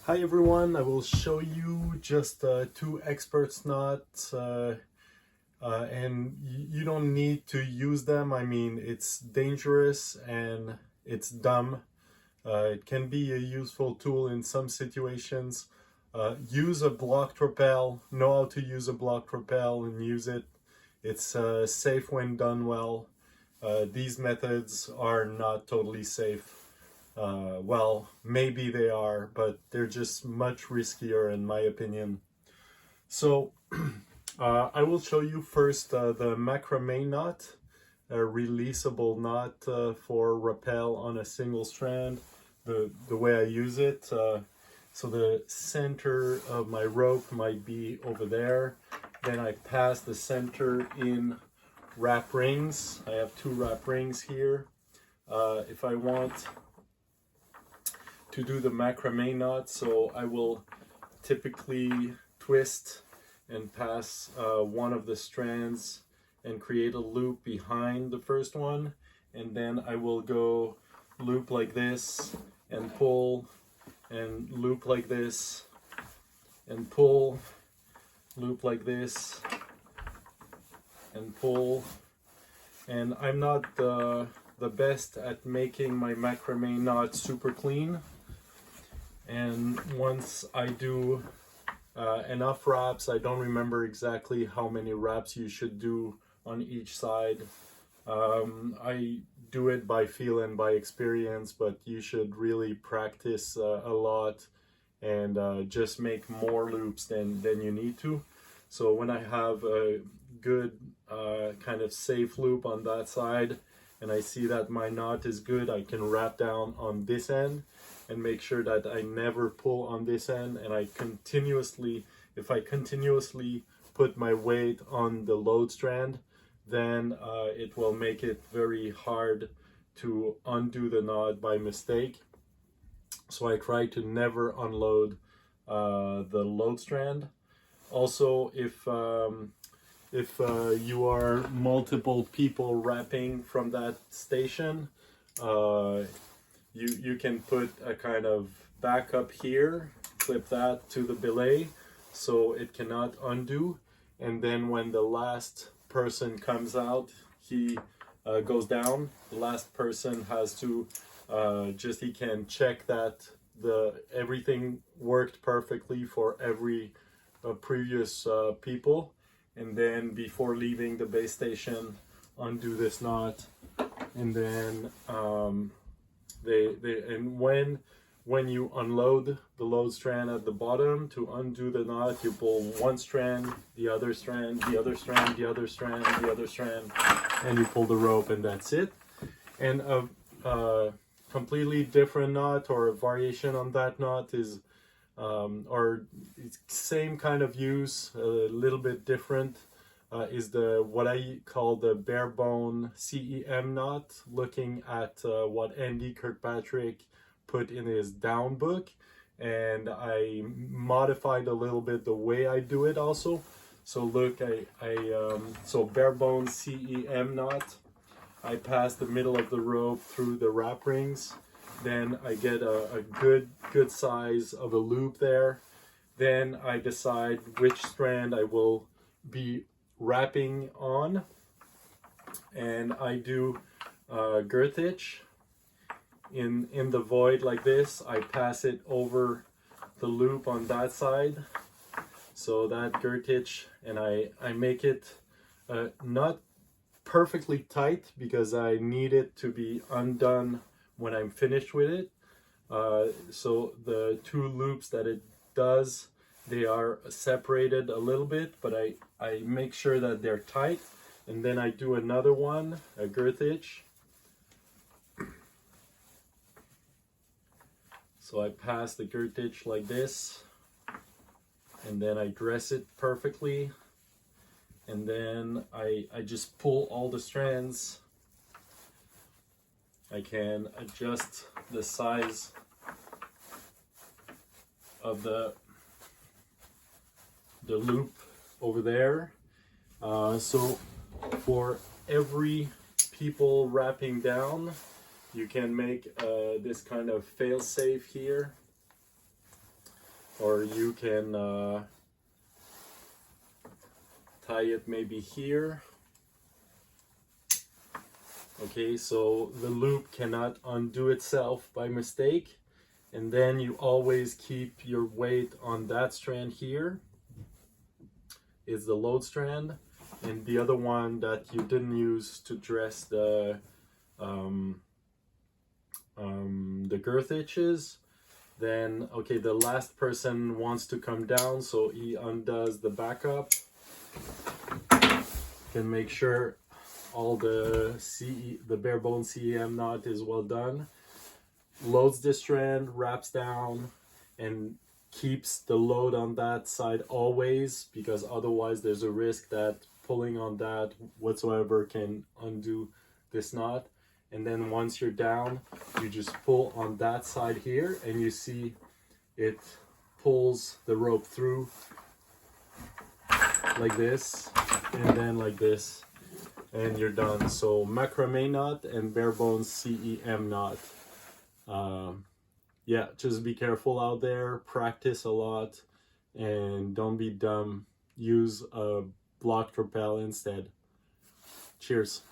Hi everyone, I will show you just two experts knots and you don't need to use them. I mean, it's dangerous and it's dumb. It can be a useful tool in some situations. Use a blocked rappel, know how to use a blocked rappel and use it. It's safe when done well. These methods are not totally safe. Well, maybe they are, but they're just much riskier in my opinion. So I will show you first the macrame knot, a releasable knot for rappel on a single strand, the way I use it. So the center of my rope might be over there. Then I pass the center in wrap rings. I have two wrap rings here. If I want to do the macrame knot, so I will typically twist and pass one of the strands and create a loop behind the first one, and then I will go loop like this and pull and loop like this and pull, loop like this and pull. And I'm not the best at making my macrame knot super clean, and once I do enough wraps, I don't remember exactly how many wraps you should do on each side. I do it by feel and by experience, but you should really practice a lot and just make more loops than you need to. So when I have a good kind of safe loop on that side and I see that my knot is good, I can wrap down on this end and make sure that I never pull on this end, and I continuously, if I continuously put my weight on the load strand, then it will make it very hard to undo the knot by mistake. So I try to never unload the load strand. Also, if you are multiple people wrapping from that station, you can put a kind of backup here, clip that to the belay so it cannot undo, and then when the last person comes out, he goes down. The last person has to he can check that everything worked perfectly for every previous people, and then before leaving the base station, undo this knot, and then and when you unload the load strand at the bottom, to undo the knot, you pull one strand, the other strand, the other strand, the other strand, the other strand, and you pull the rope, and that's it. And a completely different knot or a variation on that knot is or same kind of use, a little bit different, is what I call the Barebone CEM knot, looking at what Andy Kirkpatrick put in his down book, and I modified a little bit the way I do it also. So look, so Barebone CEM knot, I pass the middle of the rope through the wrap rings, then I get a good size of a loop there. Then I decide which strand I will be wrapping on, and I do girth hitch in the void like this. I pass it over the loop on that side, so that girth hitch, and I make it not perfectly tight because I need it to be undone when I'm finished with it. So the two loops that it does, they are separated a little bit, but I make sure that they're tight, and then I do another one, a girth hitch. So I pass the girth hitch like this, and then I dress it perfectly, and then I just pull all the strands. I can adjust the size of the loop over there. So for every people wrapping down, you can make this kind of fail-safe here. or you can tie it maybe here. Okay, so the loop cannot undo itself by mistake, and then you always keep your weight on that strand here is the load strand, and the other one that you didn't use to dress the girth hitches. Then okay, the last person wants to come down, so he undoes the backup. Can make sure all the Barebones CEM knot is well done. Loads the strand, wraps down, and keeps the load on that side always, because otherwise there's a risk that pulling on that whatsoever can undo this knot. And then once you're down, you just pull on that side here, and you see it pulls the rope through like this, and then like this, and you're done. So macrame knot and Barebones CEM knot. Yeah, just be careful out there, practice a lot, and don't be dumb. Use a blocked rappel instead. Cheers.